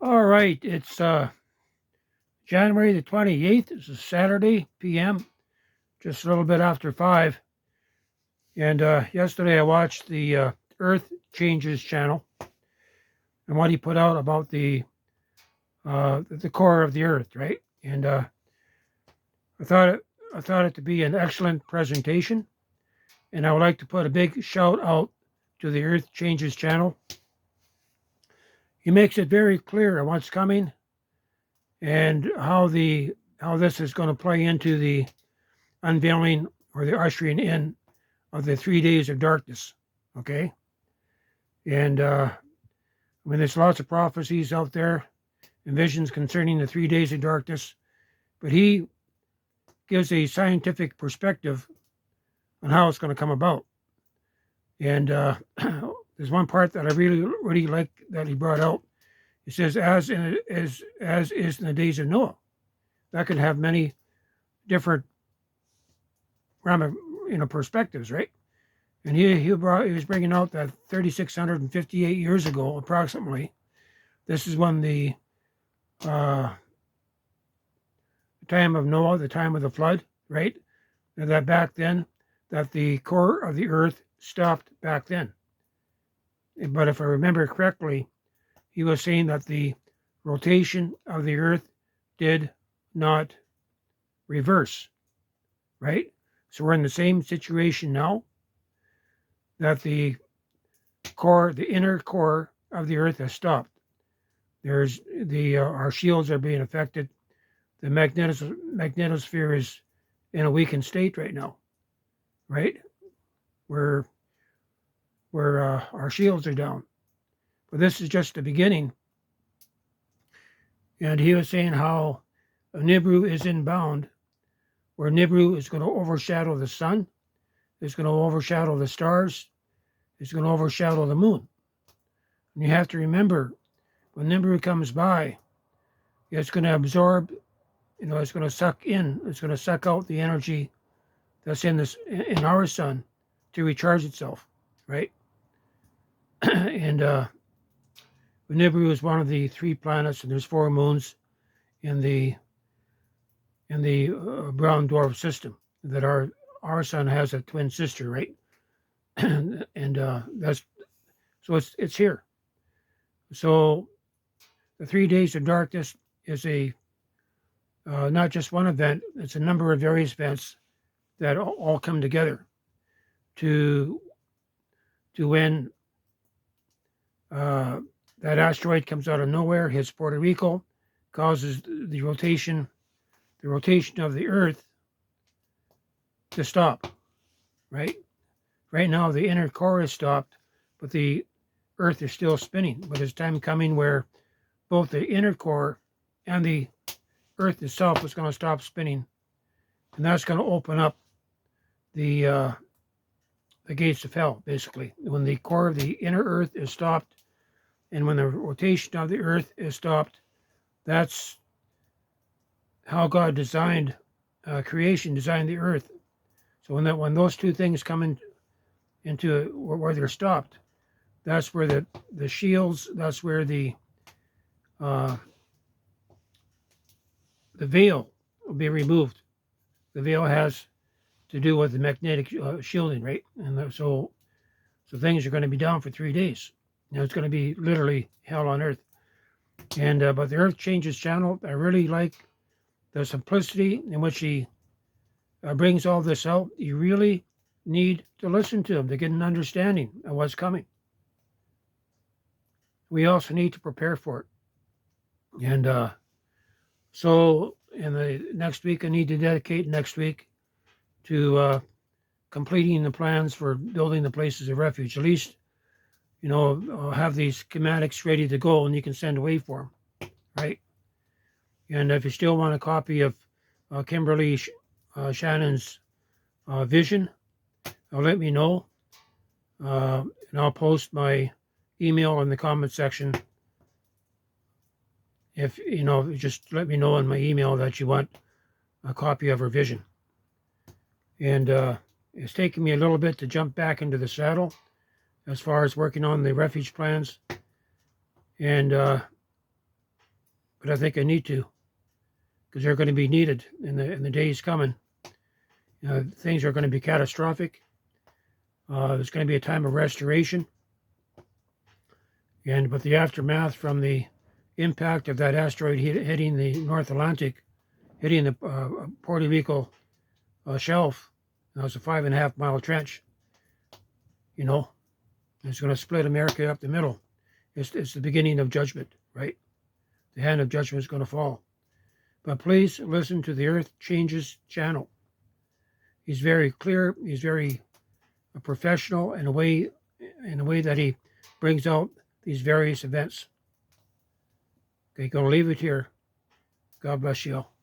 All right, it's January the 28th. It's a Saturday p.m., just a little bit after 5. And yesterday I watched the Earth Changes channel and what he put out about the core of the Earth, right? And I thought it I thought it to be an excellent presentation, and I would like to put a big shout out to the Earth Changes channel. He makes it very clear what's coming and how this is going to play into the unveiling or the ushering in of the 3 days of darkness. Okay, and I mean there's lots of prophecies out there and visions concerning the 3 days of darkness, but he gives a scientific perspective on how it's going to come about. And there's one part that I really like that he brought out. He says, as is in the days of Noah. That could have many different perspectives, right? And he was bringing out that 3,658 years ago, approximately. This is when the time of Noah, the time of the flood, right? And that back then, that the core of the earth stopped back then. But if I remember correctly, he was saying that the rotation of the earth did not reverse, right? So we're in the same situation now, that the inner core of the earth has stopped. There's our shields are being affected. The magnetosphere is in a weakened state right now, right? Where our shields are down. But this is just the beginning. And he was saying how Nibiru is inbound, where Nibiru is going to overshadow the sun, it's going to overshadow the stars, it's going to overshadow the moon. And you have to remember, when Nibiru comes by, it's going to absorb, it's going to suck in, it's going to suck out the energy that's in our sun to recharge itself, right? And Nibiru is one of the 3 planets, and there's 4 moons in the brown dwarf system. That our sun has a twin sister, right? and that's so it's here. So the 3 days of darkness is a not just one event; it's a number of various events that all come together to when that asteroid comes out of nowhere, hits Puerto Rico, causes the rotation of the Earth to stop. Right now, the inner core is stopped, but the Earth is still spinning. But there's time coming where both the inner core and the Earth itself is going to stop spinning, and that's going to open up the gates of hell. Basically, when the core of the inner Earth is stopped, and when the rotation of the Earth is stopped, that's how God designed creation, designed the Earth. So when those two things come into where they're stopped, that's where the shields, that's where the veil will be removed. The veil has to do with the magnetic shielding, right? And so things are going to be down for 3 days. It's going to be literally hell on earth. And but the Earth Changes channel, I really like the simplicity in which he brings all this out. You really need to listen to him to get an understanding of what's coming. We also need to prepare for it. And so in the next week, I need to dedicate next week to completing the plans for building the places of refuge. At least, I'll have these schematics ready to go, and you can send away for them, right? And if you still want a copy of Kimberly Shannon's vision, let me know, and I'll post my email in the comment section. If just let me know in my email that you want a copy of her vision. And it's taken me a little bit to jump back into the saddle as far as working on the refuge plans. And but I think I need to, because they're going to be needed in the days coming. Things are going to be catastrophic. There's going to be a time of restoration, and with the aftermath from the impact of that asteroid hitting the North Atlantic, hitting the Puerto Rico shelf. That was a 5.5-mile trench. It's going to split America up the middle. It's the beginning of judgment, right? The hand of judgment is going to fall. But please listen to the Earth Changes channel. He's very clear. He's very professional in a way that he brings out these various events. Okay, going to leave it here. God bless you all.